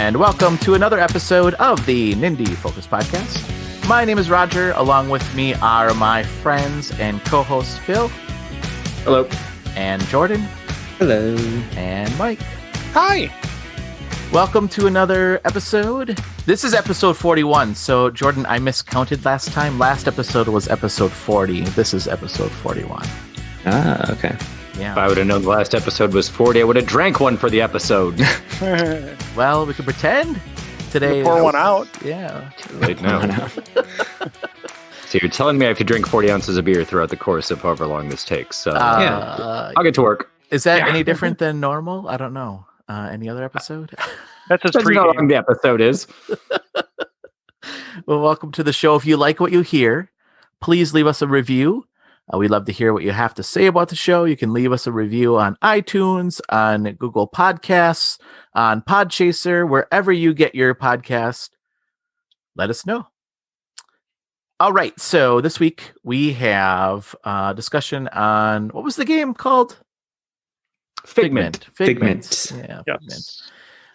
and welcome to another episode of the Nindie Focus Podcast. My name is Roger. Along with me are my friends and co-hosts Phil. Hello. And Jordan. Hello. And Mike. Hi. Welcome to another episode. This is episode 41. So, Jordan, I miscounted last time. Last episode was episode 40. This is episode 41. Ah, okay. Yeah. If I would have known the last episode was 40, I would have drank one for the episode. Well, we could pretend today. Pour one out. Yeah. Too late now. So you're telling me I have to drink 40 ounces of beer throughout the course of however long this takes. So I'll get to work. Is that any different than normal? I don't know. Any other episode? That's his Depends how long the episode is. Well, welcome to the show. If you like what you hear, please leave us a review. We'd love to hear what you have to say about the show. You can leave us a review on iTunes, on Google Podcasts, on Podchaser, wherever you get your podcast. Let us know. All right. So this week we have a discussion on, what was the game called? Figment. Yeah. Yes.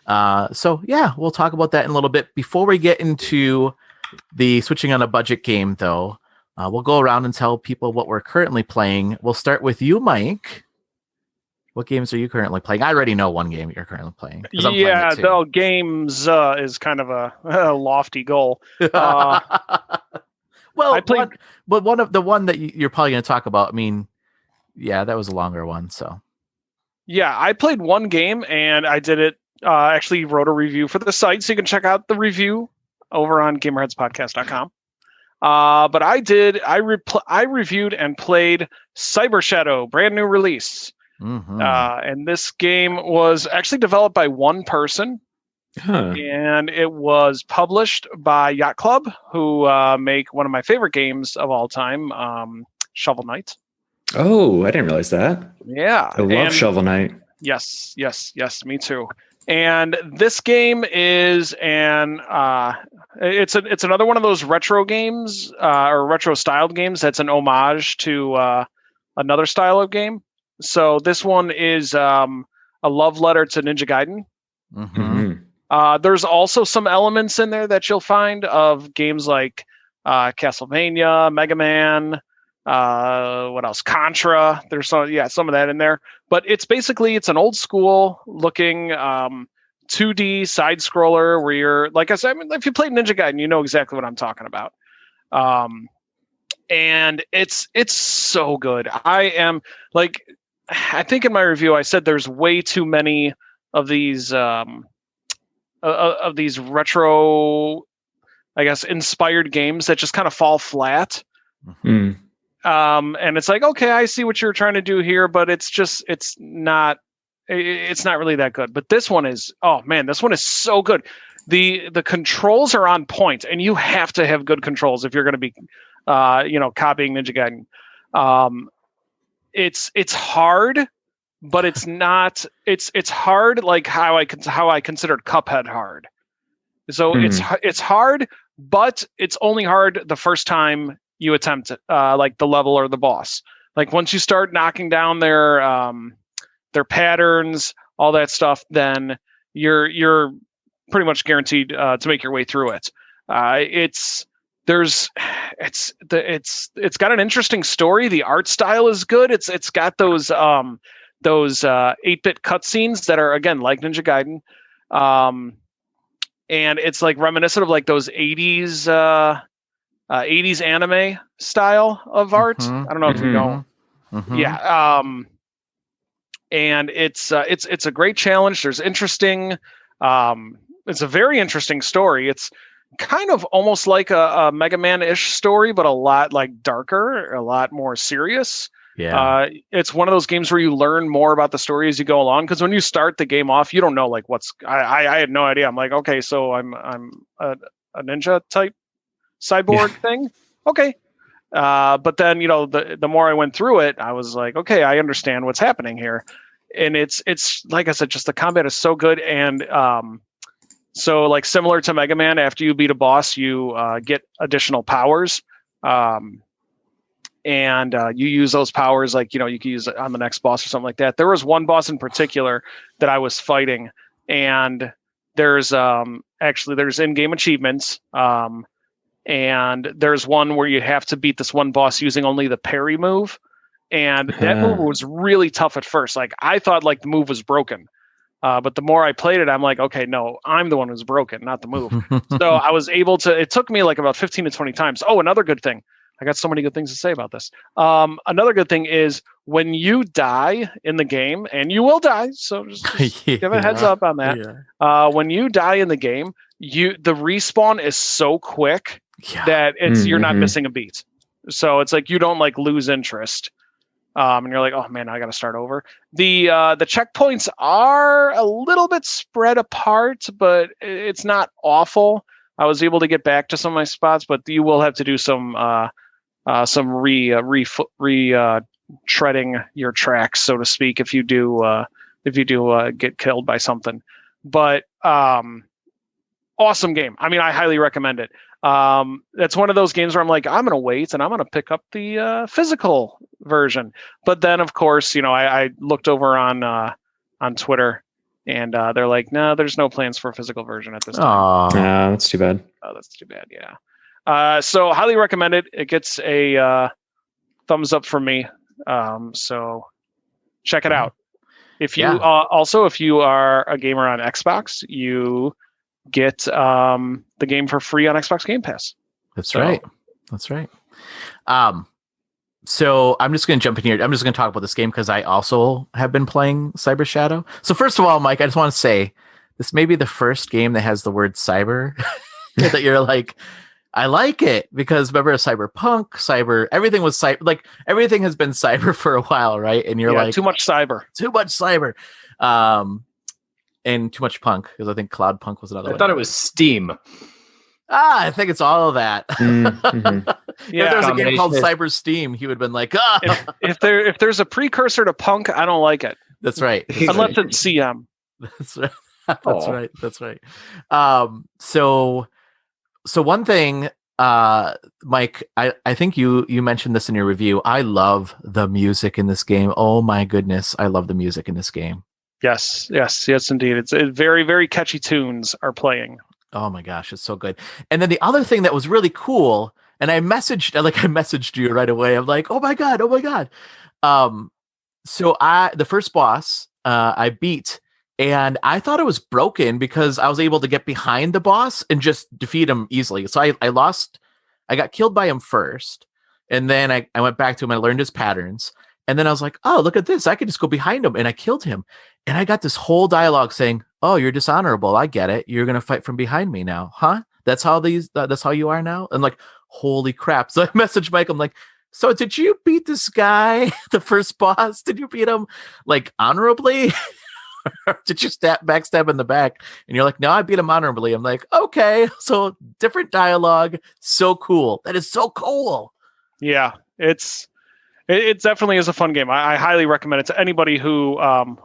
Figment. We'll talk about that in a little bit. Before we get into the switching on a budget game, though, we'll go around and tell people what we're currently playing. We'll start with you, Mike. What games are you currently playing? I already know one game you're currently playing. Yeah, the games is kind of a lofty goal. Well, I played, but one that you're probably going to talk about. I mean, yeah, that was a longer one. So, yeah, I played one game and I did it. Actually, wrote a review for the site, so you can check out the review over on GamerheadsPodcast.com. But I reviewed and played Cyber Shadow, brand new release. Mm-hmm. And this game was actually developed by one person, and it was published by Yacht Club, who make one of my favorite games of all time, Shovel Knight. Oh, I didn't realize that. Yeah. I love Shovel Knight. Yes, me too. And this game is it's another one of those retro games or retro styled games that's an homage to another style of game. So this one is a love letter to Ninja Gaiden. Mm-hmm. There's also some elements in there that you'll find of games like Castlevania, Mega Man, what else? Contra. There's some of that in there. But it's an old school looking 2D side scroller where you're, like I said, if you played Ninja Gaiden, you know exactly what I'm talking about. And it's so good. I think in my review I said there's way too many of these retro, I guess, inspired games that just kind of fall flat. Mm-hmm. And it's like, okay, I see what you're trying to do here, but it's not really that good. But this one is, oh man, this one is so good. The controls are on point, and you have to have good controls if you're going to be, copying Ninja Gaiden. It's hard, but it's not. It's hard like how I considered Cuphead hard. So it's hard, but it's only hard the first time you attempt it, like the level or the boss. Like once you start knocking down their patterns, all that stuff, then you're pretty much guaranteed to make your way through it. It's got an interesting story. The art style is good. It's got those 8-bit cutscenes that are, again, like Ninja Gaiden, and it's like reminiscent of like those 80s anime style of art. I don't know if you know. Mm-hmm. Yeah. And it's a great challenge. There's interesting. It's a very interesting story. It's kind of almost like a Mega Man-ish story, but a lot like darker, a lot more serious. Yeah. It's one of those games where you learn more about the story as you go along. Because when you start the game off, you don't know like I had no idea. I'm like, okay, so I'm a ninja type cyborg thing. Okay. But then, the more I went through it, I was like, okay, I understand what's happening here. And it's like I said, just the combat is so good. And so like similar to Mega Man, after you beat a boss, you get additional powers. And you use those powers, like, you can use it on the next boss or something like that. There was one boss in particular that I was fighting, and there's in-game achievements, and there's one where you have to beat this one boss using only the parry move, and that move was really tough at first. Like I thought like the move was broken, but the more I played it, I'm like, okay, no, I'm the one who's broken, not the move. So I was able to. It took me like about 15 to 20 times. Oh, another good thing. I got so many good things to say about this. Another good thing is when you die in the game, and you will die, so just give a heads up on that. Yeah. When you die in the game, the respawn is so quick that you're not missing a beat. So it's like you don't like lose interest, and you're like, oh man, I got to start over. The checkpoints are a little bit spread apart, but it's not awful. I was able to get back to some of my spots, but you will have to do some treading your tracks, so to speak, if you do get killed by something. But awesome game. I mean, I highly recommend it. It's one of those games where I'm like, I'm gonna wait and I'm gonna pick up the physical version. But then, of course, I looked over on Twitter, and they're like, no, there's no plans for a physical version at this time. No, that's too bad. Oh, that's too bad. Yeah. So highly recommend it. It gets a thumbs up from me. So check it out. If you if you are a gamer on Xbox, you get the game for free on Xbox Game Pass. That's right. So I'm just going to jump in here. I'm just going to talk about this game because I also have been playing Cyber Shadow. So first of all, Mike, I just want to say this may be the first game that has the word cyber that you're like, I like it, because remember Cyberpunk, everything was cyber, like everything has been cyber for a while, right? And you're like, too much cyber, and too much punk, because I think Cloud Punk was another one. I thought it was Steam. I think it's all of that. Mm-hmm. If there's a game called Cyber Steam, he would have been like, if there's a precursor to punk, I don't like it. That's right. Unless it's CM. That's right. That's right. So one thing, Mike, I think you mentioned this in your review. I love the music in this game. Oh my goodness, I love the music in this game. Yes, indeed. It's very, very catchy tunes are playing. Oh my gosh, it's so good. And then the other thing that was really cool, and I messaged you right away. I'm like, oh my god. So the first boss I beat. And I thought it was broken because I was able to get behind the boss and just defeat him easily. So I got killed by him first. And then I went back to him and I learned his patterns. And then I was like, oh, look at this. I could just go behind him. And I killed him. And I got this whole dialogue saying, oh, you're dishonorable. I get it. You're going to fight from behind me now. Huh? That's how you are now? And like, holy crap. So I messaged Mike. I'm like, so did you beat this guy, the first boss? Did you beat him like honorably? Did you backstab in the back? And you're like, no, I beat him honorably. I'm like, okay, so different dialogue. So cool. That is so cool. Yeah, it definitely is a fun game. I highly recommend it to anybody who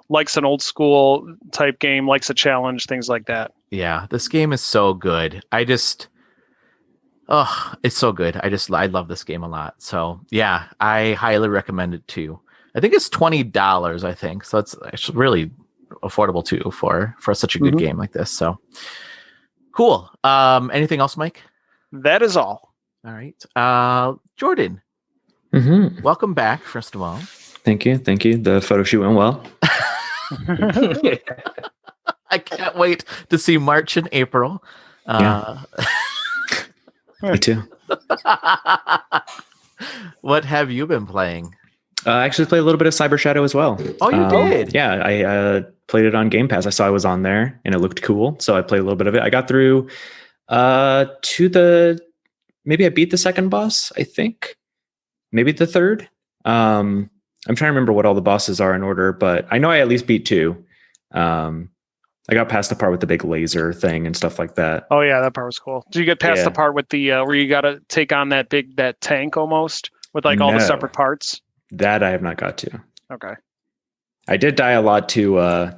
likes an old school type game, likes a challenge, things like that. Yeah, this game is so good. It's so good. I love this game a lot. So yeah, I highly recommend it too. I think it's $20, I think. So it's actually really affordable too for such a good game like this. So cool. Anything else, Mike? That is all. All right. Jordan, welcome back, first of all. Thank you. The photo shoot went well. I can't wait to see March and April. Me too. What have you been playing? I actually played a little bit of Cyber Shadow as well. Oh, you did? Yeah, I played it on Game Pass. I saw I was on there, and it looked cool, so I played a little bit of it. I got through maybe I beat the second boss, I think. Maybe the third. I'm trying to remember what all the bosses are in order, but I know I at least beat 2. I got past the part with the big laser thing and stuff like that. Oh, yeah, that part was cool. Did you get past the part with the where you got to take on that tank almost with like all the separate parts? That I have not got to. Okay. I did die a lot to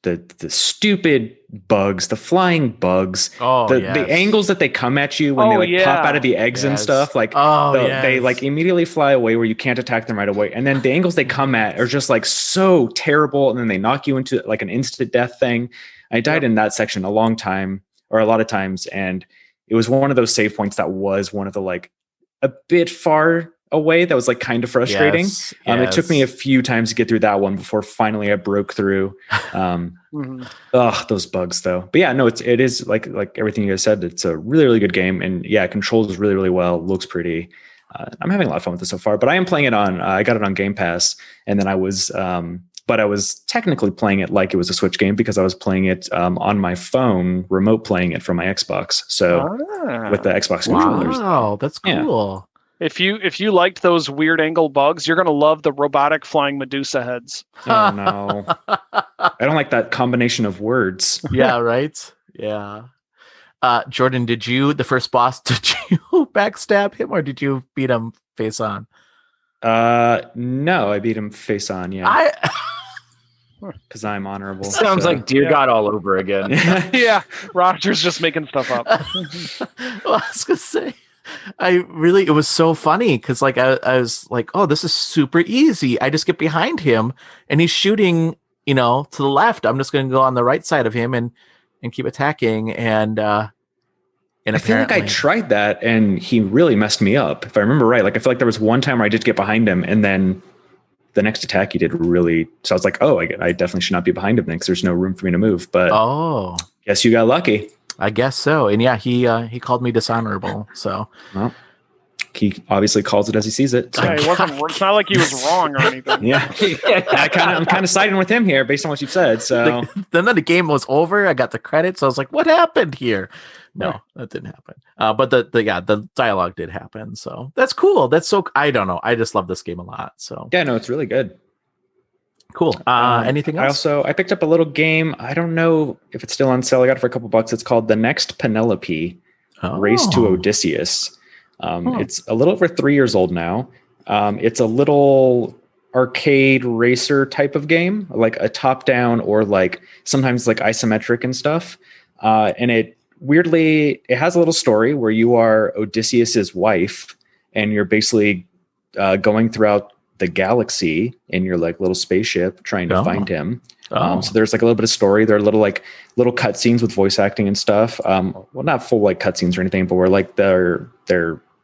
the stupid bugs, the flying bugs, the angles that they come at you when they pop out of the eggs and stuff. Like they like immediately fly away where you can't attack them right away. And then the angles they come at are just like so terrible. And then they knock you into like an instant death thing. I died in that section a long time, or a lot of times, and it was one of those save points that was one of the like a bit far away. That was like kind of frustrating. Yes. It took me a few times to get through that one before finally I broke through. Those bugs though. But yeah, no, it is like everything you guys said. It's a really, really good game, and yeah, it controls really, really well. Looks pretty. I'm having a lot of fun with it so far. But I am playing it on. I got it on Game Pass, and then I was. But I was technically playing it like it was a Switch game because I was playing it on my phone, remote playing it from my Xbox. So with the Xbox controllers. Wow, that's cool. Yeah. If you liked those weird angle bugs, you're gonna love the robotic flying Medusa heads. Oh no, I don't like that combination of words. Yeah, right. Yeah. Jordan, the first boss, did you backstab him or did you beat him face on? No, I beat him face on. Yeah. Because I'm honorable. Sounds like Dear God all over again. Yeah, Roger's just making stuff up. Well, I was gonna say, it was so funny because like I was like, oh, this is super easy. I just get behind him and he's shooting, to the left. I'm just gonna go on the right side of him and keep attacking. And I feel like I tried that and he really messed me up. If I remember right, like I feel like there was one time where I did get behind him and then the next attack he did really. So I was like, oh, I definitely should not be behind him then because there's no room for me to move. But guess you got lucky. I guess so. And yeah, he called me dishonorable. So well, he obviously calls it as he sees it. So. Yeah, it's not like he was wrong or anything. Yeah, I'm kind of siding with him here based on what you've said. So then the game was over. I got the credits. So I was like, what happened here? No, that didn't happen. But the dialogue did happen. So that's cool. That's so, I don't know. I just love this game a lot. So yeah, no, it's really good. Cool. Anything else? I picked up a little game. I don't know if it's still on sale. I got it for a couple bucks. It's called The Next Penelope, Race to Odysseus. It's a little over 3 years old now. It's a little arcade racer type of game, like a top down or like sometimes like isometric and stuff. And it has a little story where you are Odysseus's wife and you're basically going throughout the galaxy in your like little spaceship trying to find him. So there's like a little bit of story. There are little cutscenes with voice acting and stuff. Well, not full like cutscenes or anything, but where like their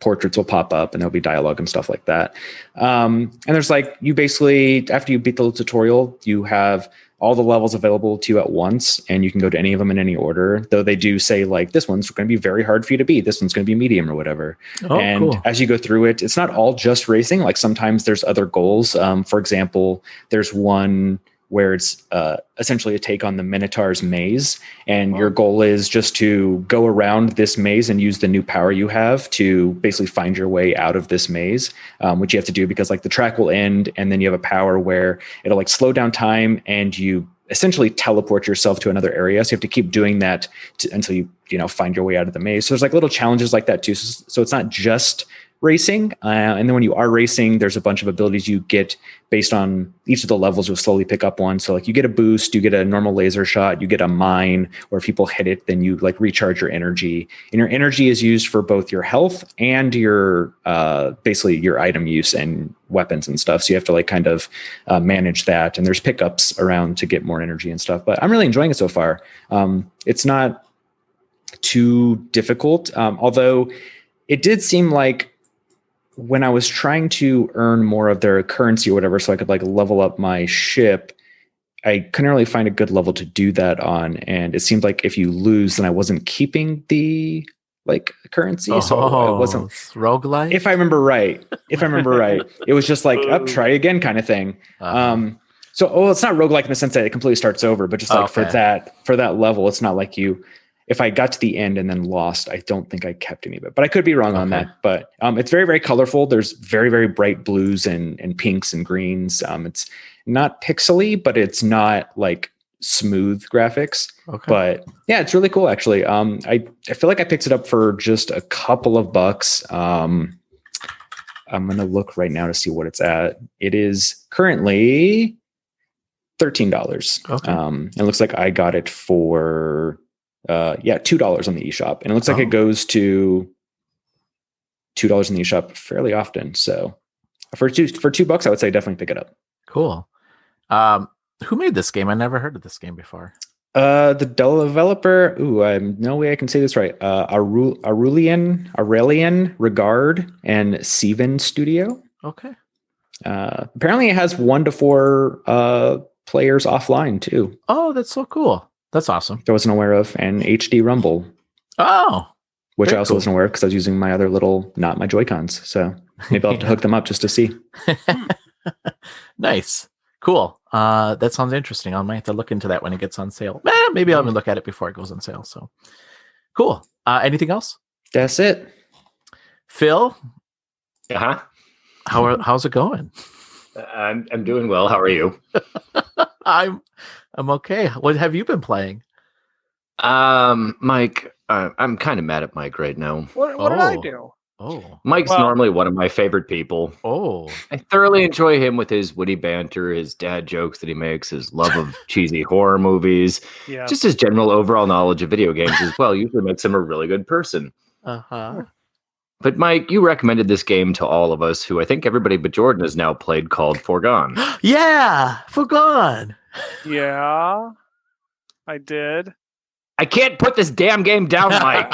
portraits will pop up and there'll be dialogue and stuff like that. And there's like, you basically, after you beat the tutorial, you have all the levels available to you at once, and you can go to any of them in any order. Though they do say like, this one's going to be very hard for you to beat. This one's going to be medium or whatever. Cool. As you go through it, it's not all just racing. Like sometimes there's other goals. For example, there's one where it's essentially a take on the Minotaur's maze. And your goal is just to go around this maze and use the new power you have to basically find your way out of this maze, which you have to do because like the track will end and then you have a power where it'll like slow down time and you essentially teleport yourself to another area. So you have to keep doing that until you find your way out of the maze. So there's like little challenges like that too. So it's not just racing. And then when you are racing, there's a bunch of abilities you get based on each of the levels. You'll slowly pick up one. So like you get a boost, you get a normal laser shot, you get a mine, or if people hit it, then you like recharge your energy. And your energy is used for both your health and your basically your item use and weapons and stuff. So you have to like kind of manage that. And there's pickups around to get more energy and stuff. But I'm really enjoying it so far. It's not too difficult, although it did seem like when I was trying to earn more of their currency or whatever, so I could like level up my ship, I couldn't really find a good level to do that on. And it seemed like if you lose, then I wasn't keeping the like currency. So it wasn't roguelike. If I remember right, it was just like try again kind of thing. It's not roguelike in the sense that it completely starts over, but just like for that level, it's not like if I got to the end and then lost, I don't think I kept any of it, but I could be wrong on that. But it's very, very colorful. There's very, very bright blues and pinks and greens. It's not pixely, but it's not like smooth graphics. But yeah, it's really cool actually. I feel like I picked it up for just a couple of bucks. I'm going to look right now to see what it's at. It is currently $13. It looks like I got it for $2 on the eShop, and it looks like it goes to $2 in the eShop fairly often. So for $2, I would say definitely pick it up. Cool. Who made this game? I never heard of this game before. The developer, no way I can say this right. Aurelian Regard and Seven Studio. Okay. Apparently it has 1 to 4 players offline too. Oh, that's so cool. That's awesome. I wasn't aware of, and HD Rumble. Oh, which I also wasn't aware of because I was using my other not my Joy-Cons. So maybe I'll have to hook them up just to see. Nice. Cool. That sounds interesting. I might have to look into that when it gets on sale. Maybe I'll even look at it before it goes on sale. So cool. Anything else? That's it. Phil? Uh-huh. How's it going? I'm doing well. How are you? I'm okay. What have you been playing? Mike, I'm kind of mad at Mike right now. What did I do? Oh, Mike's normally one of my favorite people. Oh, I thoroughly enjoy him with his witty banter, his dad jokes that he makes, his love of cheesy horror movies, just his general overall knowledge of video games as well. Usually makes him a really good person. Uh-huh. But Mike, you recommended this game to all of us, who I think everybody but Jordan has now played, called Foregone. Yeah, Foregone. Yeah, I did. I can't put this damn game down, Mike.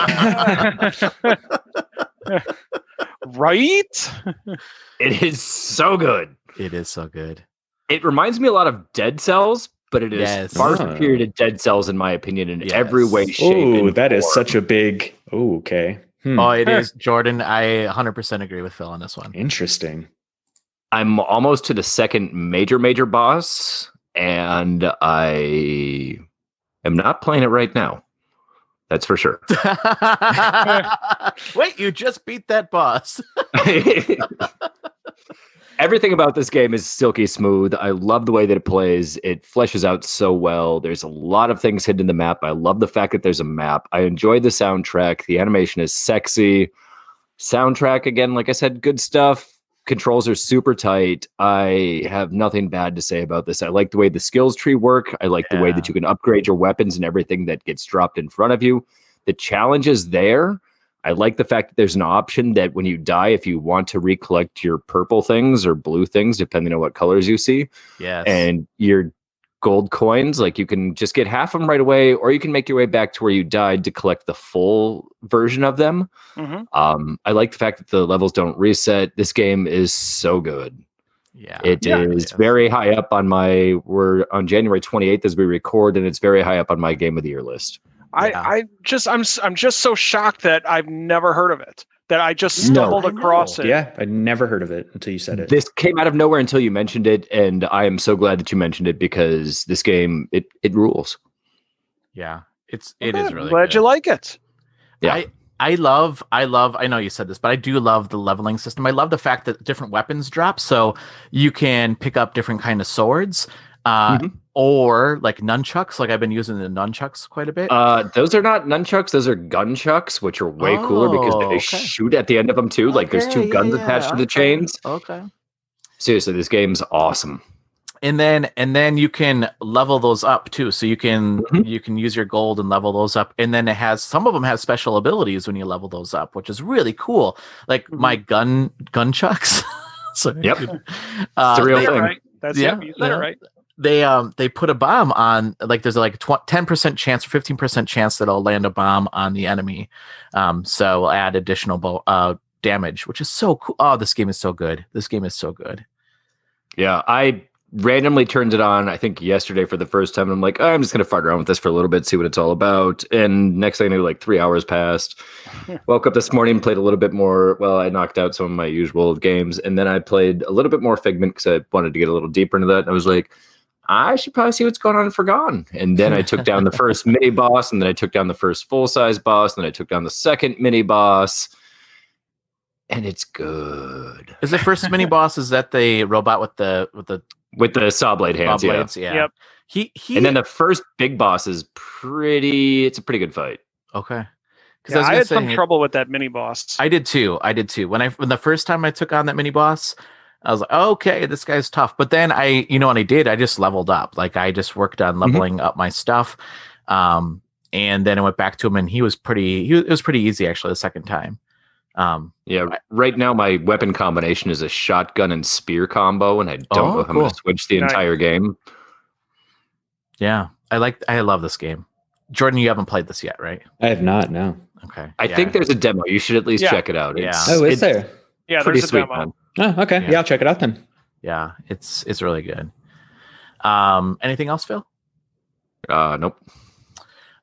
Right? It is so good. It is so good. It reminds me a lot of Dead Cells, but it is far superior to Dead Cells, in my opinion, in every way, shape, and that form. Is such a big... Oh, okay. Oh, it is. Jordan, I 100% agree with Phil on this one. Interesting. I'm almost to the second major boss, and I am not playing it right now. That's for sure. Wait, you just beat that boss. Everything about this game is silky smooth. I love the way that it plays. It fleshes out so well. There's a lot of things hidden in the map. I love the fact that there's a map. I enjoy the soundtrack. The animation is sexy. Soundtrack, again, like I said, good stuff. Controls are super tight. I have nothing bad to say about this. I like the way the skills tree work. I like the way that you can upgrade your weapons and everything that gets dropped in front of you. The challenge is there. I like the fact that there's an option that when you die, if you want to recollect your purple things or blue things, depending on what colors you see, and your gold coins, like you can just get half of them right away, or you can make your way back to where you died to collect the full version of them. Mm-hmm. I like the fact that the levels don't reset. This game is so good. It is very high up on we're on January 28th as we record, and it's very high up on my game of the year list. I'm just so shocked that I've never heard of it. That I just stumbled across it. Yeah, I never heard of it until you said it. This came out of nowhere until you mentioned it, and I am so glad that you mentioned it because this game it rules. Yeah, it is really glad good. You like it. Yeah. I love, I know you said this, but I do love the leveling system. I love the fact that different weapons drop, so you can pick up different kind of swords. Or like nunchucks. Like I've been using the nunchucks quite a bit. Those are not nunchucks. Those are gunchucks, which are way cooler because they shoot at the end of them too. Like there's two guns attached to the chains. Okay. Seriously, this game's awesome. And then you can level those up too. So you can use your gold and level those up. And then some of them have special abilities when you level those up, which is really cool. Like my gunchucks. Sorry. Yep. It's a real thing. Right. That's you said it right. They put a bomb on, like there's like 10% chance or 15% chance that it'll land a bomb on the enemy. So we'll add additional damage, which is so cool. Oh, this game is so good. Yeah, I randomly turned it on, I think yesterday for the first time. And I'm like, I'm just going to fart around with this for a little bit, see what it's all about. And next thing I knew, like 3 hours passed. Woke up this morning, played a little bit more. Well, I knocked out some of my usual games. And then I played a little bit more Figment because I wanted to get a little deeper into that. And I was like, I should probably see what's going on in Foregone. And then I took down the first mini boss, and then I took down the first full-size boss, and then I took down the second mini boss. And it's good. Is the first mini boss, is that the robot with the saw blade hands? Saw blades, yeah. Yep. He and then the first big boss is it's a pretty good fight. Okay. Yeah, I had some trouble with that mini boss. I did too. When the first time I took on that mini boss, I was like, okay, this guy's tough. But then I just leveled up. Like I just worked on leveling up my stuff. And then I went back to him, and it was pretty easy actually the second time. Right now my weapon combination is a shotgun and spear combo, and I don't know if I'm going to switch the entire game. Yeah. I love this game. Jordan, you haven't played this yet, right? I have not. No. Okay. I think there's a demo. You should at least check it out. Is there? Yeah, there's a demo. Oh, okay. Yeah, I'll check it out then. Yeah, it's really good. Anything else, Phil? Nope.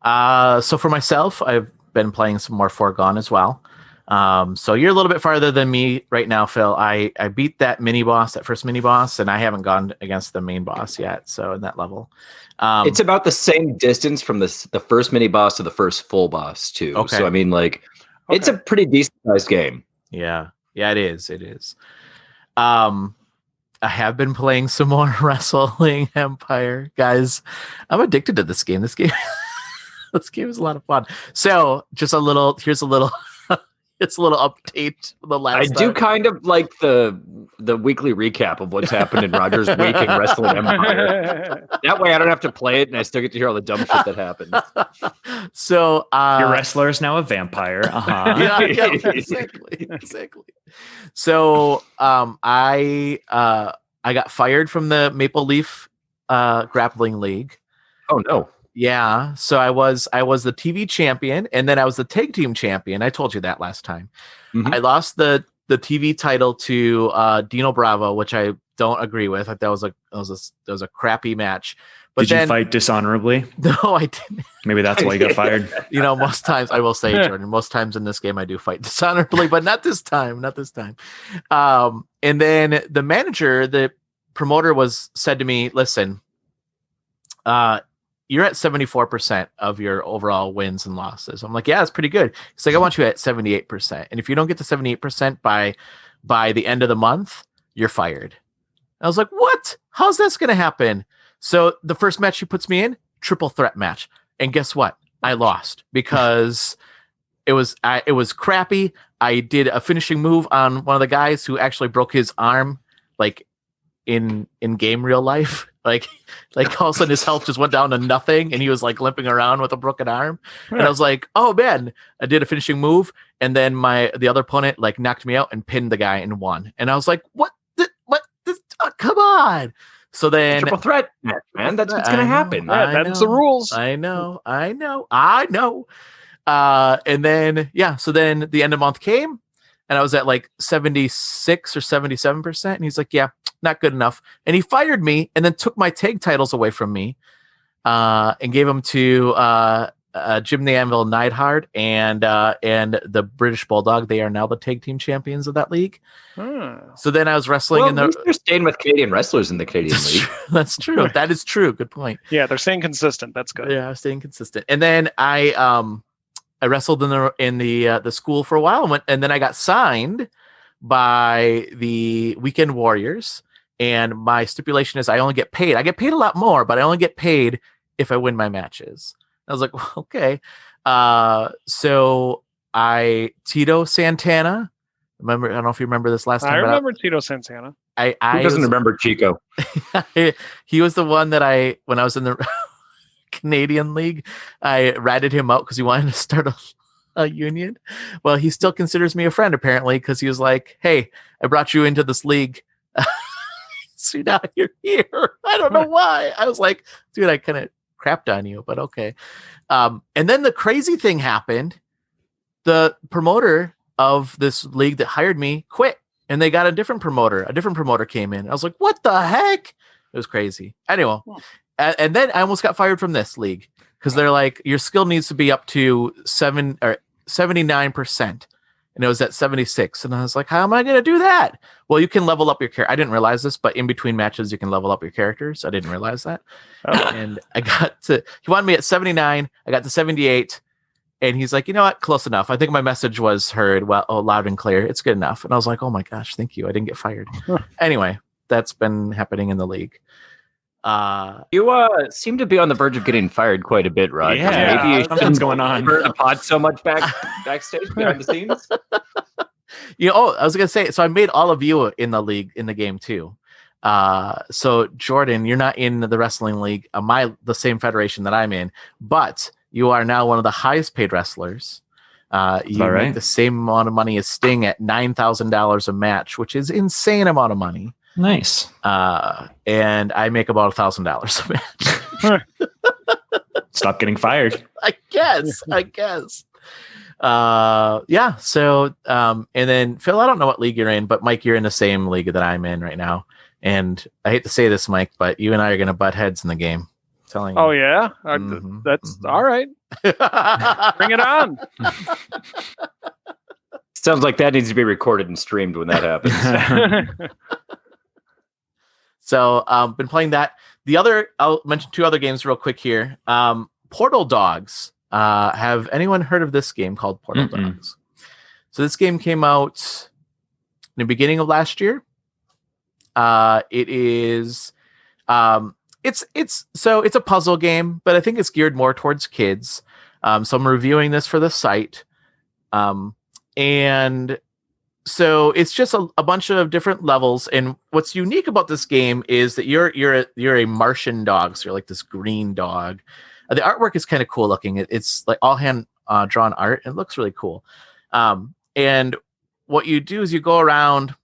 So for myself, I've been playing some more Foregone as well. So you're a little bit farther than me right now, Phil. I beat that first mini boss, and I haven't gone against the main boss yet. So in that level, it's about the same distance from the first mini boss to the first full boss too. Okay. So I mean, it's a pretty decent sized game. Yeah, it is. It is. I have been playing some more Wrestling Empire, guys. I'm addicted to this game. This game is a lot of fun. So here's a little it's a little update from the last I do kind of like the weekly recap of what's happened in Roger's week in Wrestling Empire. That way I don't have to play it and I still get to hear all the dumb shit that happened. So your wrestler is now a vampire. Yeah, exactly. So I got fired from the Maple Leaf Grappling League. Oh no. Yeah, so I was the TV champion, and then I was the tag team champion. I told you that last time. Mm-hmm. I lost the TV title to Dino Bravo, which I don't agree with. That was a crappy match. But Did you fight dishonorably? No, I didn't. Maybe that's why you got fired. Most times I will say, Jordan, most times in this game I do fight dishonorably, but not this time. And then the manager, the promoter, said to me, "Listen, you're at 74% of your overall wins and losses." I'm like, yeah, that's pretty good. He's like, I want you at 78%. And if you don't get to 78% by the end of the month, you're fired. I was like, what? How's this going to happen? So the first match he puts me in, triple threat match. And guess what? I lost because it was crappy. I did a finishing move on one of the guys who actually broke his arm, like in game real life. Like all of a sudden his health just went down to nothing and he was like limping around with a broken arm. And I was like, oh man, I did a finishing move. And then the other opponent like knocked me out and pinned the guy and won. And I was like, what? Come on. So then triple threat, man. That's what's going to happen. Yeah, that's the rules. I know. And then, so then the end of the month came and I was at like 76 or 77%. And he's like, yeah, not good enough. And he fired me and then took my tag titles away from me and gave them to Jim the Anvil Neidhart and the British Bulldog. They are now the tag team champions of that league. So then I was wrestling they're staying with Canadian wrestlers in the Canadian League. That's true. That is true. Good point. Yeah, they're staying consistent. That's good. Yeah, staying consistent. And then I wrestled in the school for a while and then I got signed by the Weekend Warriors. And my stipulation is I only get paid. I get paid a lot more, but I only get paid if I win my matches. I was like, well, okay. So Tito Santana, I don't know if you remember this last time. I remember Tito Santana. Who doesn't remember Chico? He was the one that when I was in the Canadian League, I ratted him out because he wanted to start a union. Well, he still considers me a friend apparently because he was like, hey, I brought you into this league. So now you're here. I don't know why. I was like, dude, I kind of crapped on you, but okay. And then the crazy thing happened. The promoter of this league that hired me quit and they got a different promoter. A different promoter came in. I was like, what the heck? It was crazy. Anyway. And then I almost got fired from this league because they're like, your skill needs to be up to 79%. And it was at 76. And I was like, how am I going to do that? Well, you can level up your character. I didn't realize this, but in between matches, you can level up your characters. I didn't realize that. And he wanted me at 79. I got to 78. And he's like, you know what? Close enough. I think my message was heard loud and clear. It's good enough. And I was like, oh my gosh, thank you. I didn't get fired. Anyway, that's been happening in the league. You seem to be on the verge of getting fired quite a bit, Rod. Yeah, maybe something's going on. A pod so much backstage behind the scenes. I was gonna say. So I made all of you in the league in the game too. So Jordan, you're not in the wrestling league, the same federation that I'm in, but you are now one of the highest paid wrestlers. You make the same amount of money as Sting at $9,000 a match, which is insane amount of money. Nice. And I make about $1,000 a match. stop getting fired. I guess. Yeah. So, and then Phil, I don't know what league you're in, but Mike, you're in the same league that I'm in right now. And I hate to say this, Mike, but you and I are going to butt heads in the game. I'm telling you. Oh yeah, that's all right. Bring it on. Sounds like that needs to be recorded and streamed when that happens. So, been playing that. I'll mention two other games real quick here. Portal Dogs. Have anyone heard of this game called Portal Dogs? So this game came out in the beginning of last year. It is, it's a puzzle game, but I think it's geared more towards kids. So I'm reviewing this for the site. And so it's just a bunch of different levels. And what's unique about this game is that you're a Martian dog. So you're like this green dog. The artwork is kind of cool looking. It's like all hand drawn art. It looks really cool. And what you do is you go around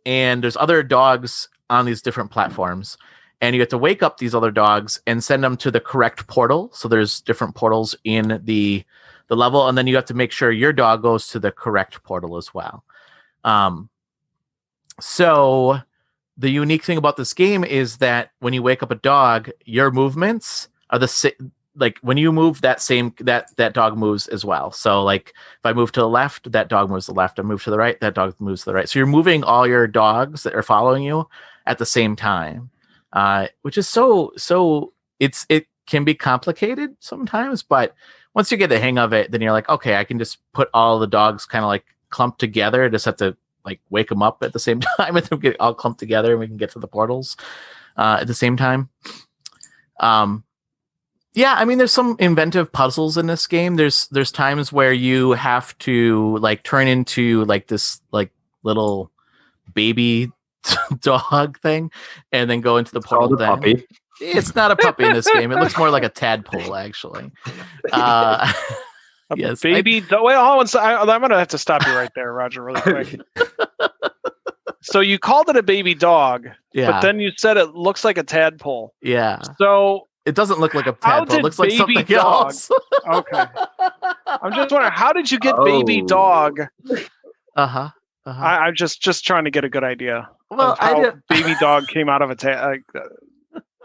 and there's other dogs on these different platforms, and you have to wake up these other dogs and send them to the correct portal. So there's different portals in the level, and then you have to make sure your dog goes to the correct portal as well. So the unique thing about this game is that when you wake up a dog, your movements are the same. Like when you move, that dog moves as well. So like if I move to the left, that dog moves to the left. I move to the right, that dog moves to the right. So you're moving all your dogs that are following you at the same time, which is it can be complicated sometimes, but once you get the hang of it, then you're like, okay, I can just put all the dogs kind of like clumped together. I just have to like wake them up at the same time and then get all clumped together and we can get to the portals at the same time. Yeah, I mean, there's some inventive puzzles in this game. There's times where you have to like turn into like this like little baby dog thing, and then go into the portal. Puppy. It's not a puppy in this game. It looks more like a tadpole, actually. Yes, baby. Wait, hold on. I'm gonna have to stop you right there, Roger, really quick. So you called it a baby dog, but then you said it looks like a tadpole. Yeah. So. It doesn't look like a tadpole. It looks like something else. Okay. I'm just wondering, how did you get baby dog? I'm just trying to get a good idea. Well, of how baby dog came out of a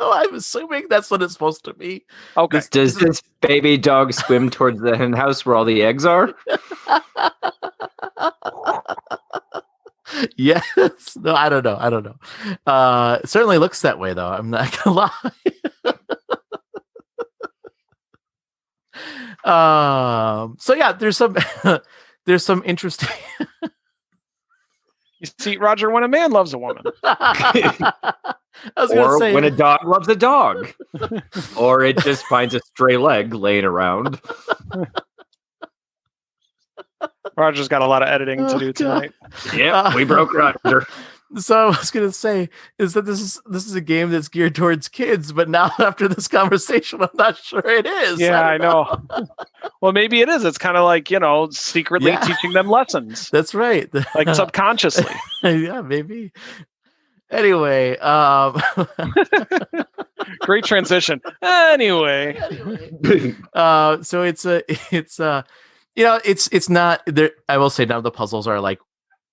I'm assuming that's what it's supposed to be. Okay. Does this baby dog swim towards the hen house where all the eggs are? Yes. No, I don't know. It certainly looks that way, though. I'm not gonna lie. So yeah, there's some interesting. You see, Roger, when a man loves a woman, or when a dog loves a dog, or it just finds a stray leg laying around. Roger's got a lot of editing to do tonight. Yeah, we broke Roger. So I was going to say is that this is a game that's geared towards kids, but now after this conversation, I'm not sure it is. Yeah, I know. Well, maybe it is. It's kind of like, secretly teaching them lessons. That's right. Like subconsciously. Yeah, maybe. Anyway, great transition. Anyway. So it's not there. I will say none of the puzzles are like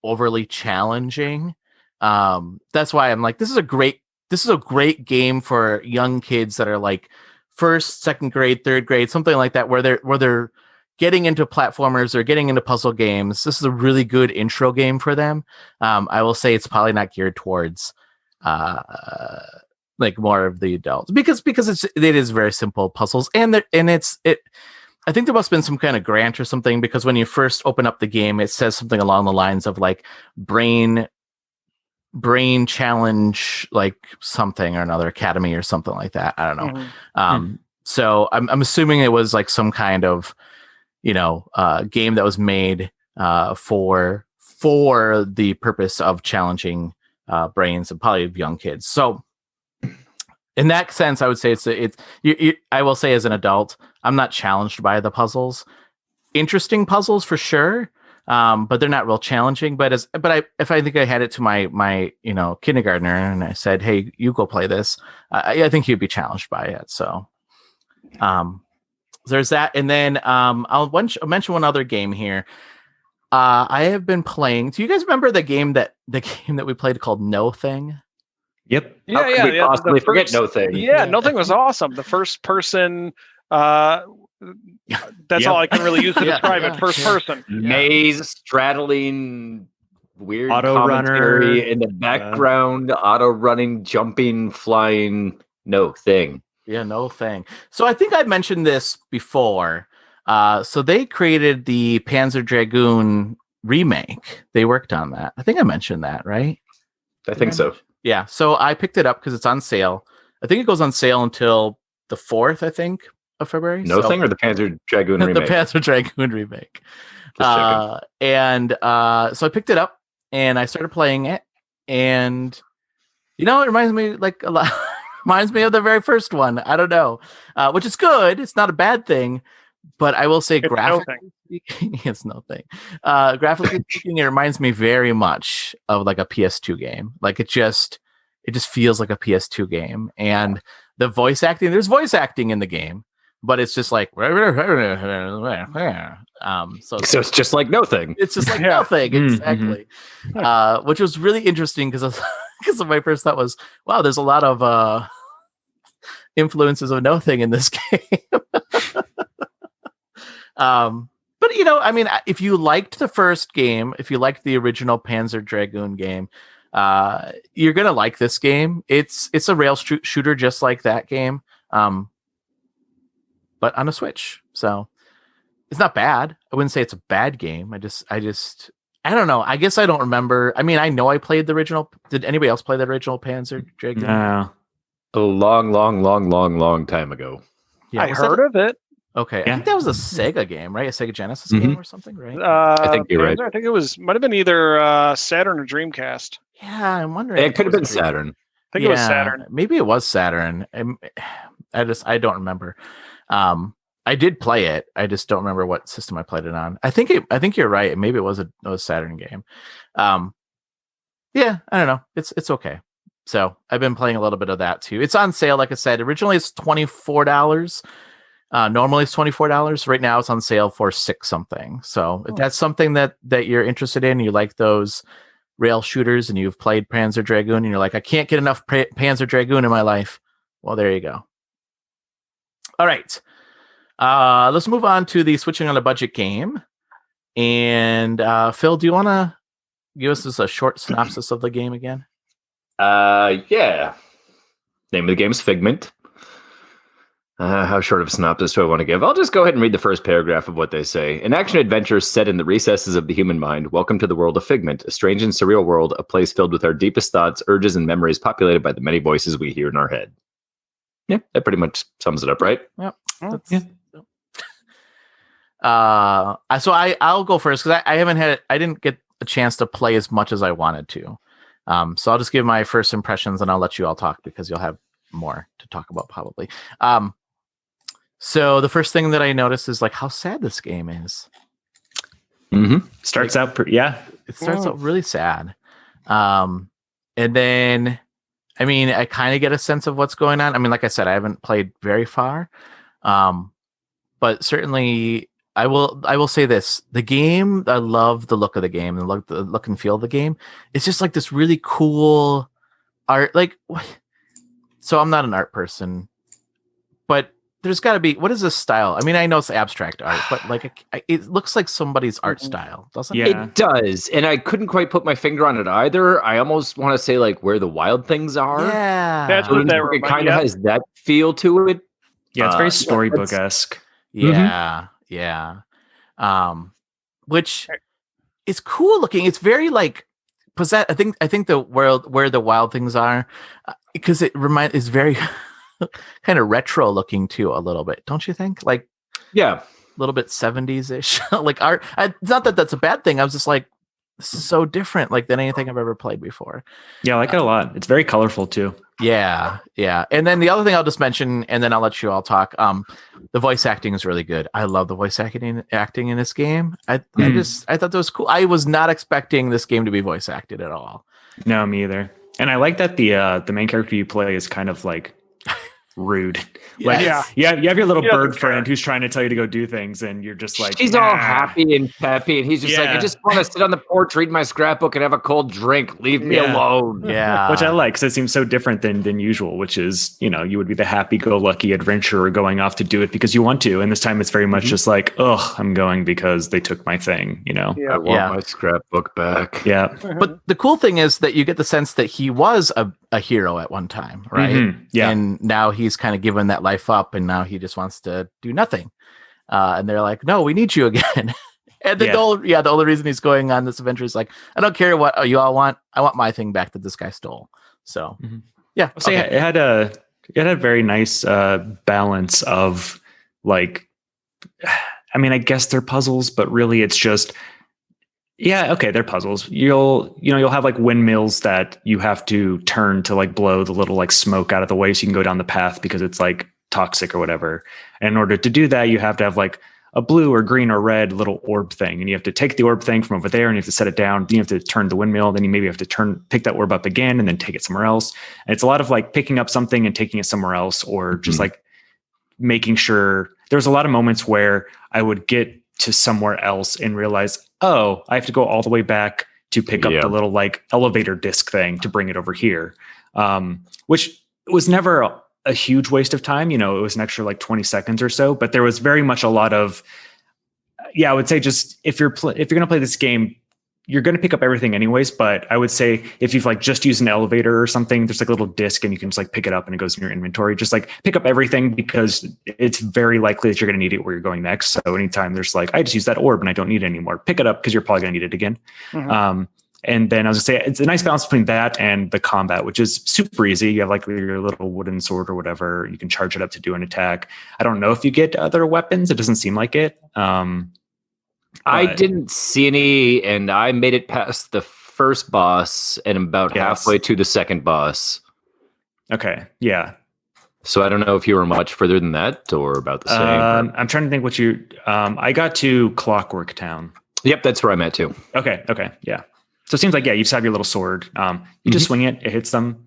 overly challenging. That's why I'm like, this is a great game for young kids that are like first, second grade, third grade, something like that, where they're getting into platformers or getting into puzzle games. This is a really good intro game for them. I will say it's probably not geared towards like more of the adults because it is very simple puzzles and I think there must have been some kind of grant or something, because when you first open up the game, it says something along the lines of like brain challenge, like something or another, academy or something like that. I don't know. Mm-hmm. So I'm assuming it was like some kind of, game that was made for the purpose of challenging brains and probably young kids. So in that sense, I would say I will say as an adult, I'm not challenged by the puzzles. Interesting puzzles for sure, but they're not real challenging. But if I think I had it to my kindergartner and I said, "Hey, you go play this," I think he'd be challenged by it. So, there's that, and then I'll mention one other game here. I have been playing. Do you guys remember the game that we played called No Thing? Yep. Yeah. Possibly forget No Thing. Yeah, No Thing was awesome. The first person. That's all I can really use to describe it. First person. Maze straddling, weird auto commentary runner in the background. Auto running, jumping, flying. No Thing. Yeah, No Thing. So I think I mentioned this before. So they created the Panzer Dragoon remake. They worked on that. I think I mentioned that, right? I think so. Yeah. So I picked it up because it's on sale. I think it goes on sale until the 4th, I think, of February. No Thing or the Panzer Dragoon remake? The Panzer Dragoon remake. So I picked it up and I started playing it. And, it reminds me like a lot. Reminds me of the very first one. I don't know, which is good. It's not a bad thing. But I will say, graphically speaking, it's No Thing. Graphically speaking, it reminds me very much of like a PS2 game. Like it just feels like a PS2 game. And the voice acting, there's voice acting in the game, but it's just like so it's just like No Thing. It's just like No Thing, exactly. Which was really interesting because my first thought was, wow, there's a lot of influences of No Thing in this game. But if you liked the first game, if you liked the original Panzer Dragoon game, you're gonna like this game. It's a rail shooter just like that game, but on a Switch. So it's not bad. I wouldn't say it's a bad game. I don't know. I guess I don't remember. I mean, I know I played the original. Did anybody else play the original Panzer Dragoon? No. A long time ago. Yeah, I heard of it. Okay, yeah. I think that was a Sega game, right? A Sega Genesis game or something, right? I think you're right. I think it might have been either Saturn or Dreamcast. Yeah, I'm wondering. It could have been Saturn. I think it was Saturn. Maybe it was Saturn. I don't remember. I did play it. I just don't remember what system I played it on. I think you're right. Maybe it was a Saturn game. Yeah, I don't know. It's okay. So I've been playing a little bit of that too. It's on sale, like I said. Originally, it's $24. Normally it's $24. Right now it's on sale for $6 something. So if that's something that you're interested in, you like those rail shooters and you've played Panzer Dragoon and you're like, I can't get enough Panzer Dragoon in my life. Well, there you go. All right. Let's move on to the switching on a budget game. And Phil, do you want to give us a short synopsis of the game again? Yeah. Name of the game is Figment. How short of a synopsis do I want to give? I'll just go ahead and read the first paragraph of what they say. An action-adventure set in the recesses of the human mind. Welcome to the world of Figment, a strange and surreal world, a place filled with our deepest thoughts, urges, and memories populated by the many voices we hear in our head. Yeah, that pretty much sums it up, right? Yep. So I'll go first because I didn't get a chance to play as much as I wanted to. So I'll just give my first impressions and I'll let you all talk because you'll have more to talk about probably. So the first thing that I noticed is like how sad this game is. Mm-hmm. Starts out, it starts out really sad. And then, I mean, I kind of get a sense of what's going on. I mean, like I said, I haven't played very far, but certainly I will say this: the game. I love the look of the game and the look and feel of the game. It's just like this really cool art. Like, so I'm not an art person, but there's got to be, what is this style? I mean, I know it's abstract art, but like it looks like somebody's art style, doesn't it? Yeah. It does, and I couldn't quite put my finger on it either. I almost want to say like Where the Wild Things Are. Yeah, that's what that it kind of has that feel to it. Yeah, it's very storybook-esque. Yeah, yeah. Which is cool looking. It's very like possess. I think the world Where the Wild Things Are, because is very. Kind of retro looking too, a little bit, don't you think? Like, yeah, a little bit 70s ish. Like art. It's not that that's a bad thing. I was just like, this is so different, like than anything I've ever played before. Yeah, I like it a lot. It's very colorful too. Yeah. And then the other thing I'll just mention, and then I'll let you all talk. The voice acting is really good. I love the voice acting in this game. I thought that was cool. I was not expecting this game to be voice acted at all. No, me either. And I like that the main character you play is kind of like rude. Like, you have your little bird friend who's trying to tell you to go do things, and you're just like, she's all happy and peppy, and he's just like, I just want to sit on the porch, read my scrapbook, and have a cold drink. Leave me alone. Yeah, which I like, because it seems so different than usual. Which is, you would be the happy-go-lucky adventurer going off to do it because you want to, and this time it's very much just like, I'm going because they took my thing. I want my scrapbook back. Yeah, but the cool thing is that you get the sense that he was a hero at one time, right? Mm-hmm. Yeah, and now he's kind of given that life up, and now he just wants to do nothing. And they're like, no, we need you again. And the only reason he's going on this adventure is like, I don't care what you all want. I want my thing back that this guy stole. So so it had a very nice balance of like, I mean, I guess they're puzzles, but really it's just, they're puzzles. You'll have like windmills that you have to turn to like blow the little like smoke out of the way so you can go down the path because it's like toxic or whatever. And in order to do that, you have to have like a blue or green or red little orb thing. And you have to take the orb thing from over there and you have to set it down. Then you have to turn the windmill. Then you maybe have to pick that orb up again and then take it somewhere else. And it's a lot of like picking up something and taking it somewhere else, or just like making sure. There's a lot of moments where I would get to somewhere else and realize, I have to go all the way back to pick up the little like elevator disc thing to bring it over here. Which was never a huge waste of time. It was an extra like 20 seconds or so, but there was very much a lot of, I would say just if you're going to play this game, you're going to pick up everything anyways. But I would say if you've like just used an elevator or something, there's like a little disc and you can just like pick it up and it goes in your inventory. Just like pick up everything because it's very likely that you're going to need it where you're going next. So anytime there's like, I just used that orb and I don't need it anymore, pick it up because you're probably going to need it again. Mm-hmm. And then I was going to say, it's a nice balance between that and the combat, which is super easy. You have like your little wooden sword or whatever. You can charge it up to do an attack. I don't know if you get other weapons. It doesn't seem like it. I didn't see any, and I made it past the first boss and about halfway to the second boss. Okay, yeah. So I don't know if you were much further than that or about the same. I'm trying to think what you... I got to Clockwork Town. Yep, that's where I'm at too. Okay, yeah. So it seems like, you just have your little sword. You just swing it hits them.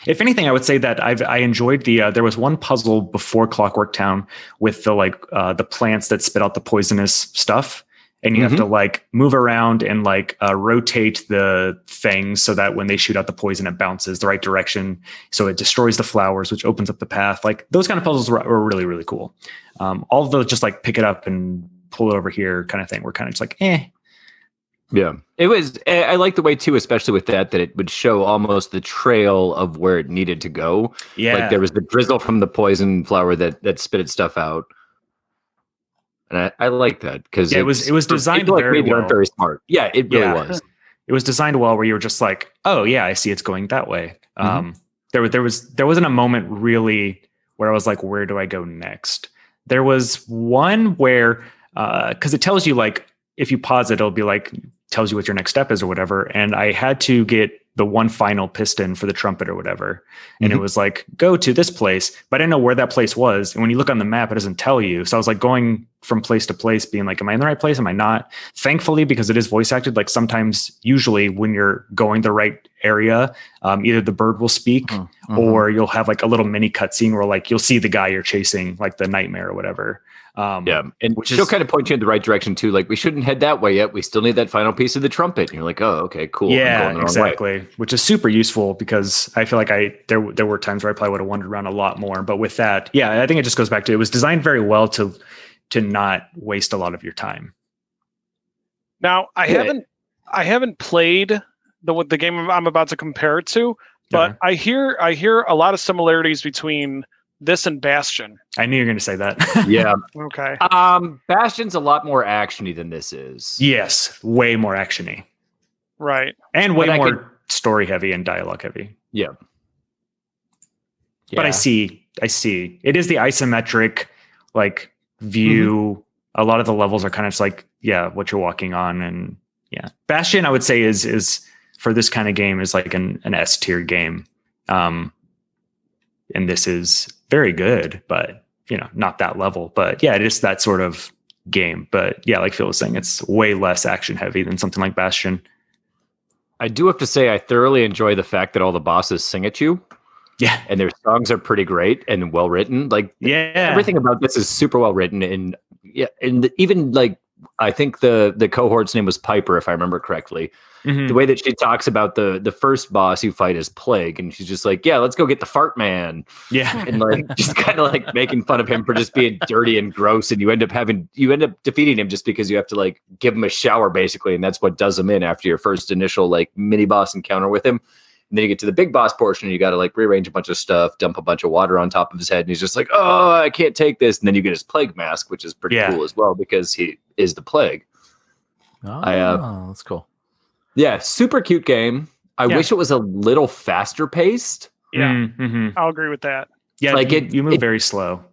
If anything, I would say that I enjoyed there was one puzzle before Clockwork Town with the plants that spit out the poisonous stuff. And you have to like move around and like rotate the things so that when they shoot out the poison, it bounces the right direction. So it destroys the flowers, which opens up the path. Like those kind of puzzles were really, really cool. All of those just like pick it up and pull it over here kind of thing. We're kind of just like, Yeah, it was. I like the way too, especially with that it would show almost the trail of where it needed to go. Yeah, like there was the drizzle from the poison flower that spit its stuff out, and I like that because it was designed very well. Aren't very smart. Yeah, it really was. It was designed well, where you were just like, oh yeah, I see it's going that way. There wasn't a moment really where I was like, where do I go next? There was one where because it tells you like if you pause it, it'll be like. Tells you what your next step is or whatever. And I had to get the one final piston for the trumpet or whatever. And it was like, go to this place, but I didn't know where that place was. And when you look on the map, it doesn't tell you. So I was like going from place to place being like, am I in the right place? Am I not? Thankfully, because it is voice acted, like usually when you're going the right area, either the bird will speak or you'll have like a little mini cutscene where like, you'll see the guy you're chasing, like the nightmare or whatever. And she'll kind of point you in the right direction too. Like we shouldn't head that way yet. We still need that final piece of the trumpet. And you're like, oh, okay, cool. Yeah, exactly. Which is super useful because I feel like there were times where I probably would have wandered around a lot more. But with that, I think it just goes back to it was designed very well to not waste a lot of your time. Now I haven't played the game I'm about to compare it to, but I hear a lot of similarities between this and Bastion. I knew you were going to say that. Yeah. Okay. Bastion's a lot more actiony than this is. Yes, way more actiony. Right. And way more story heavy and dialogue heavy. Yeah. But I see. It is the isometric like view. A lot of the levels are kind of just like, what you're walking on. And Bastion, I would say is for this kind of game is like an S tier game. And this is very good, but not that level. But it is that sort of game. But like Phil was saying, it's way less action heavy than something like Bastion. I do have to say I thoroughly enjoy the fact that all the bosses sing at you. Yeah. And their songs are pretty great and well written. Like everything about this is super well written. And even like I think the cohort's name was Piper, if I remember correctly. The way that she talks about the first boss you fight is Plague, and she's just like, yeah, let's go get the fart man. Yeah. And like just kind of like making fun of him for just being dirty and gross, and you end up defeating him just because you have to like give him a shower basically, and that's what does him in after your first initial like mini boss encounter with him. And then you get to the big boss portion, and you got to like rearrange a bunch of stuff, dump a bunch of water on top of his head, and he's just like, oh, I can't take this. And then you get his Plague mask, which is pretty cool as well because he is the Plague. Oh, that's cool. Yeah, super cute game. I wish it was a little faster paced. Yeah, I'll agree with that. Yeah, like you move very slow.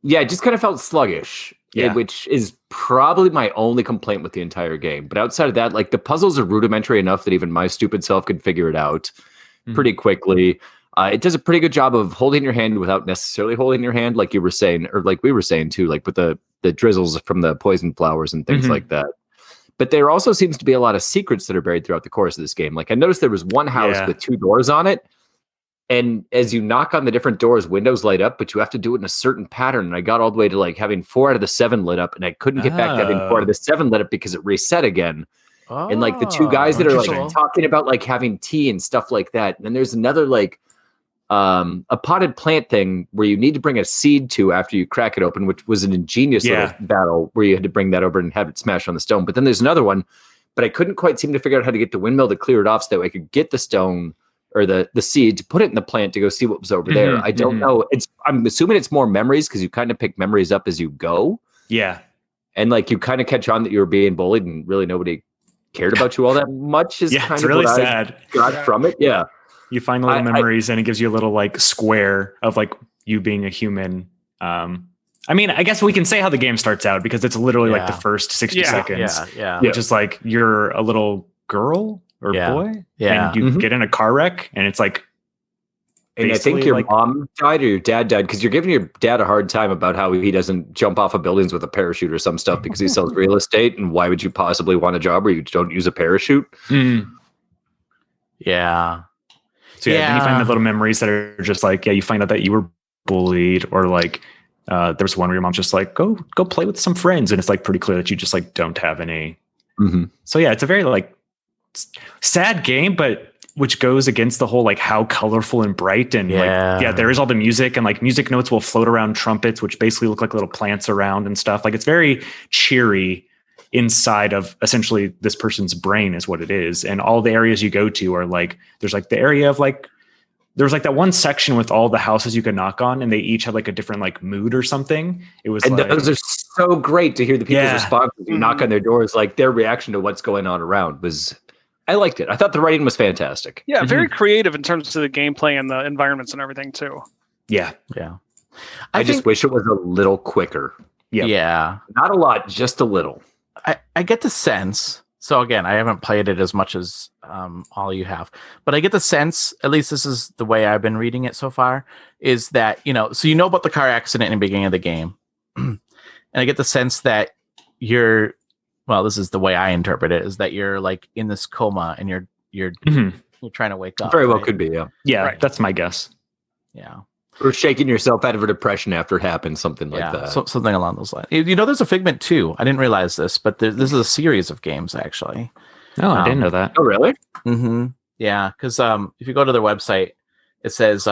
Yeah, it just kind of felt sluggish, which is probably my only complaint with the entire game. But outside of that, like the puzzles are rudimentary enough that even my stupid self could figure it out pretty quickly. It does a pretty good job of holding your hand without necessarily holding your hand, like you were saying, or like we were saying too, like with the drizzles from the poison flowers and things like that. But there also seems to be a lot of secrets that are buried throughout the course of this game. Like I noticed there was one house with 2 doors on it. And as you knock on the different doors, windows light up, but you have to do it in a certain pattern. And I got all the way to like having 4 out of the 7 lit up, and I couldn't get back to having 4 out of the 7 lit up because it reset again. And like the 2 guys that are like talking about like having tea and stuff like that. And then there's another like a potted plant thing where you need to bring a seed to after you crack it open, which was an ingenious little battle where you had to bring that over and have it smash on the stone. But then there's another one, but I couldn't quite seem to figure out how to get the windmill to clear it off so that I could get the stone or the seed to put it in the plant to go see what was over there. I don't know. I'm assuming it's more memories because you kind of pick memories up as you go. Yeah. And like you kind of catch on that you were being bullied and really nobody cared about you all that much is kind of really what sad. I got from it. Yeah. You find little memories and it gives you a little like square of like you being a human. I mean, I guess we can say how the game starts out because it's literally like the first 60 seconds, which is like you're a little girl or boy and you get in a car wreck and it's like, and I think your mom died or your dad died because you're giving your dad a hard time about how he doesn't jump off of buildings with a parachute or some stuff because he sells real estate. And why would you possibly want a job where you don't use a parachute? Yeah. So then you find the little memories that are just like, you find out that you were bullied or like there was one where your mom's just like, go play with some friends. And it's like pretty clear that you just like don't have any. So yeah, it's a very like sad game, but which goes against the whole like how colorful and bright and there is all the music and like music notes will float around trumpets, which basically look like little plants around and stuff. Like it's very cheery inside of essentially this person's brain is what it is. And all the areas you go to are like, there's like the area of like, there was like that one section with all the houses you could knock on and they each had like a different like mood or something. It was and like, those are so great to hear the people's responses. You knock on their doors, like their reaction to what's going on around was, I liked it. I thought the writing was fantastic. Yeah, very creative in terms of the gameplay and the environments and everything too. Yeah. I just wish it was a little quicker. Yeah. Not a lot, just a little. I get the sense. So again, I haven't played it as much as all you have, but I get the sense, at least this is the way I've been reading it so far, is that, so you know about the car accident in the beginning of the game. And I get the sense that this is the way I interpret it, is that you're like in this coma and you're trying to wake up. Very well could be, that's my guess. Yeah. Or shaking yourself out of a depression after it happened, something like that. Something along those lines. There's a Figment 2. I didn't realize this, but this is a series of games, actually. Oh, I didn't know that. Oh, really? Yeah, because if you go to their website, it says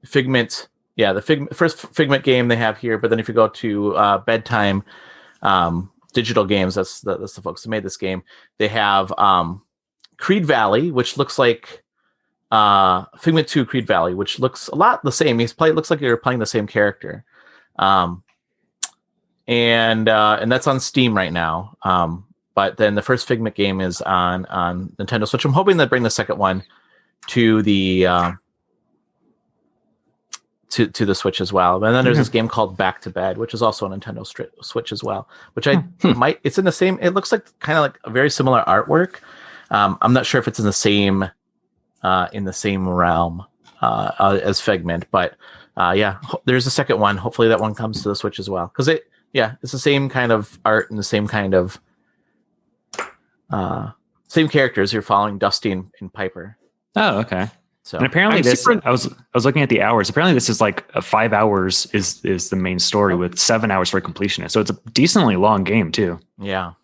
Figment. Yeah, the first Figment game they have here, but then if you go to Bedtime Digital Games, that's the folks who made this game. They have Creed Valley, which looks like Figment 2 Creed Valley, which looks a lot the same. Looks like you're playing the same character. And that's on Steam right now. But then the first Figment game is on Nintendo Switch. I'm hoping they bring the second one to the to the Switch as well. And then there's this game called Back to Bed, which is also a Nintendo Switch as well, which it's in the same, it looks like kind of like a very similar artwork. I'm not sure if it's in the same realm as Figment, but there's a second one. Hopefully that one comes to the Switch as well, because it's the same kind of art and the same kind of same characters. You're following Dusty and Piper. Oh, okay. So, and apparently I was looking at the hours. Apparently this is like 5 hours is the main story with 7 hours for completion. So it's a decently long game too. Yeah.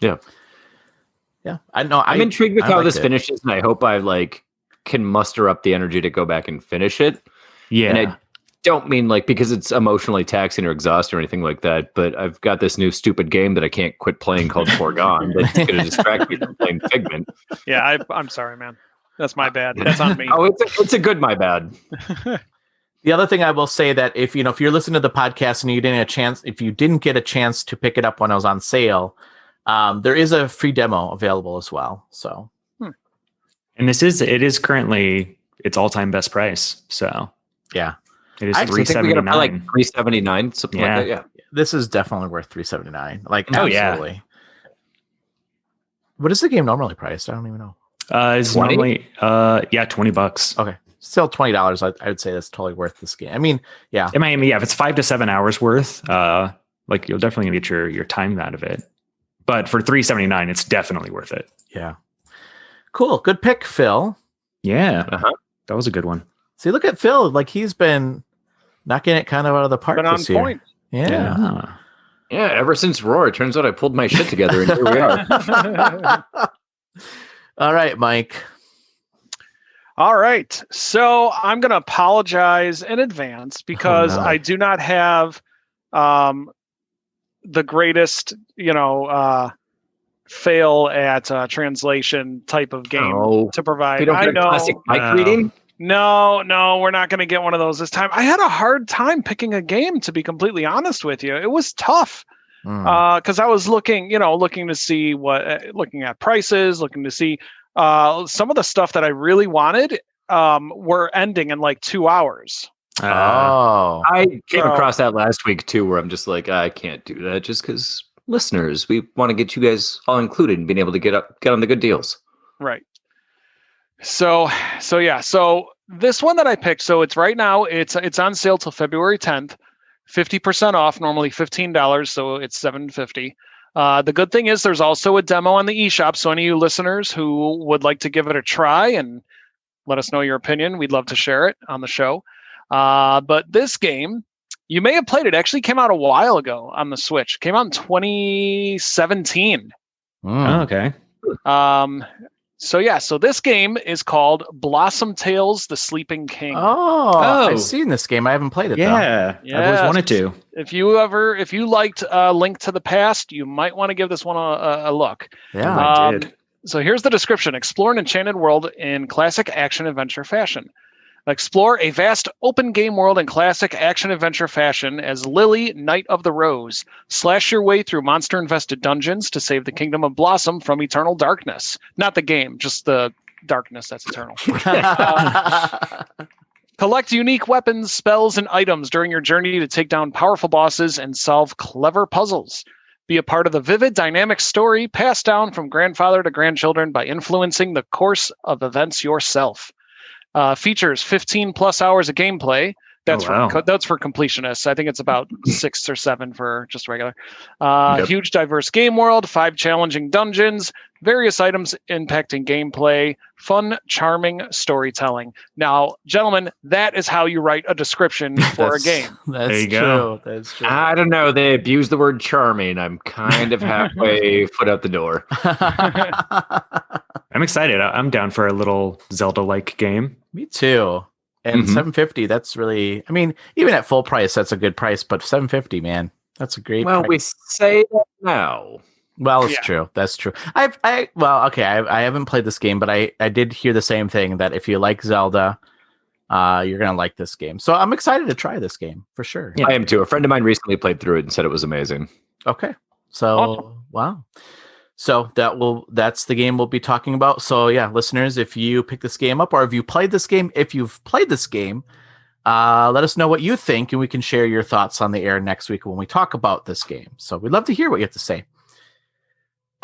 I know. I'm intrigued with how this finishes, and I hope I can muster up the energy to go back and finish it. Yeah. And I don't mean because it's emotionally taxing or exhausting or anything like that, but I've got this new stupid game that I can't quit playing called Foregone that's going to distract me from playing Figment. Yeah, I'm sorry, man. That's my bad. That's on me. Oh, it's a good my bad. The other thing I will say that if you're listening to the podcast and if you didn't get a chance to pick it up when I was on sale, there is a free demo available as well. So, and it is currently its all-time best price. So yeah, it is $379. Like $379, something like that. Yeah, this is definitely worth $379. Like, absolutely. Yeah. What is the game normally priced? I don't even know. It's 20? normally $20. Okay, still $20. I would say that's totally worth this game. I mean, yeah. If it's 5 to 7 hours worth, you'll definitely get your time out of it. But for $379, it's definitely worth it. Yeah. Cool. Good pick, Phil. Yeah. That was a good one. See, look at Phil. Like, he's been knocking it kind of out of the park this year. Point. Yeah. Yeah. Ever since Roar, it turns out I pulled my shit together, and here we are. All right, Mike. All right. So I'm going to apologize in advance because I do not have the greatest, fail at translation type of game to provide. You don't get a classic Mike reading? No, we're not going to get one of those this time. I had a hard time picking a game, to be completely honest with you. It was tough because I was looking to see looking at prices, looking to see some of the stuff that I really wanted were ending in 2 hours. I came across that last week too, where I'm just like, I can't do that just because listeners, we want to get you guys all included and being able to get on the good deals. Right. So this one that I picked, so it's right now, it's on sale till February 10th, 50% off, normally $15, so it's $7.50. The good thing is there's also a demo on the eShop, so any of you listeners who would like to give it a try and let us know your opinion, we'd love to share it on the show. But this game, you may have played it. Actually came out a while ago on the Switch. Came out in 2017. Oh, okay. So this game is called Blossom Tales: The Sleeping King. I've seen this game. I haven't played it though. I've always wanted to. If you liked Link to the Past, you might want to give this one a look. Yeah, I did. So here's the description. Explore an enchanted world in classic action-adventure fashion. Explore a vast open game world in classic action-adventure fashion as Lily, Knight of the Rose. Slash your way through monster-infested dungeons to save the Kingdom of Blossom from eternal darkness. Not the game, just the darkness that's eternal. Collect unique weapons, spells, and items during your journey to take down powerful bosses and solve clever puzzles. Be a part of the vivid, dynamic story passed down from grandfather to grandchildren by influencing the course of events yourself. Features 15 plus hours of gameplay. That's for completionists. I think it's about 6 or 7 for just regular. Huge diverse game world, 5 challenging dungeons, various items impacting gameplay, fun, charming storytelling. Now, gentlemen, that is how you write a description for a game. That's true. That's true. I don't know. They abuse the word charming. I'm kind of halfway foot out the door. I'm excited. I'm down for a little Zelda-like game. Me too. And $7.50, that's really, I mean, even at full price, that's a good price, but $7.50, man, that's a great price. We say that now. Well, it's true. That's true. I haven't played this game, but I did hear the same thing, that if you like Zelda, you're going to like this game. So I'm excited to try this game for sure. Yeah. I am too. A friend of mine recently played through it and said it was amazing. Okay. So, awesome. Wow. So that's the game we'll be talking about. So yeah, listeners, if you pick this game up or if you've played this game, let us know what you think and we can share your thoughts on the air next week when we talk about this game. So we'd love to hear what you have to say.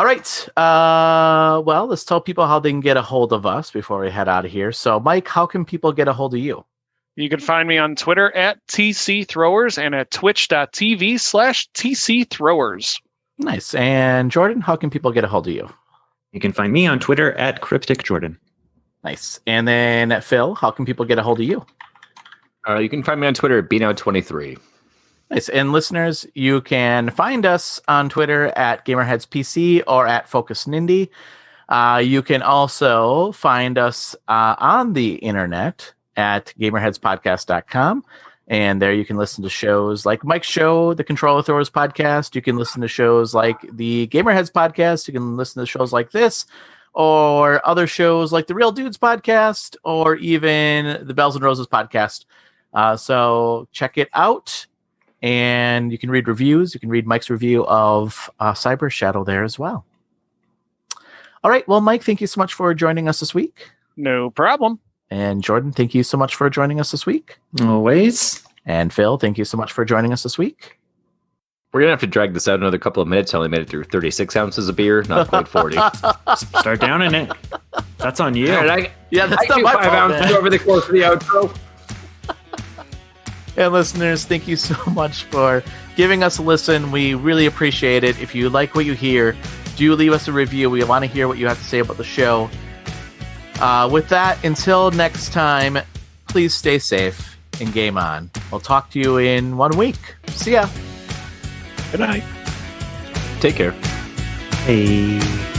All right. Well, let's tell people how they can get a hold of us before we head out of here. So Mike, how can people get a hold of you? You can find me on Twitter at TCThrowers and at twitch.tv/TCThrowers. Nice. And Jordan, how can people get a hold of you? You can find me on Twitter at CrypticJordan. Nice. And then Phil, how can people get a hold of you? You can find me on Twitter at bnow23. Nice. And listeners, you can find us on Twitter at GamerheadsPC or at Focus Nindie. You can also find us on the internet at gamerheadspodcast.com. And there you can listen to shows like Mike's show, the Controller Throwers podcast. You can listen to shows like the Gamerheads podcast. You can listen to shows like this or other shows like the Real Dudes podcast or even the Bells and Roses podcast. So check it out. And you can read reviews. You can read Mike's review of Cyber Shadow there as well. All right. Well, Mike, thank you so much for joining us this week. No problem. And Jordan, thank you so much for joining us this week. Always. And Phil, thank you so much for joining us this week. We're going to have to drag this out another couple of minutes. I only made it through 36 ounces of beer, not quite 40. Start downing it. That's on you. That's not my 5 ounces over the course of the outro. And listeners, thank you so much for giving us a listen. We really appreciate it. If you like what you hear, do leave us a review. We want to hear what you have to say about the show. With that, until next time, please stay safe and game on. We'll talk to you in 1 week. See ya. Good night. Take care. Hey.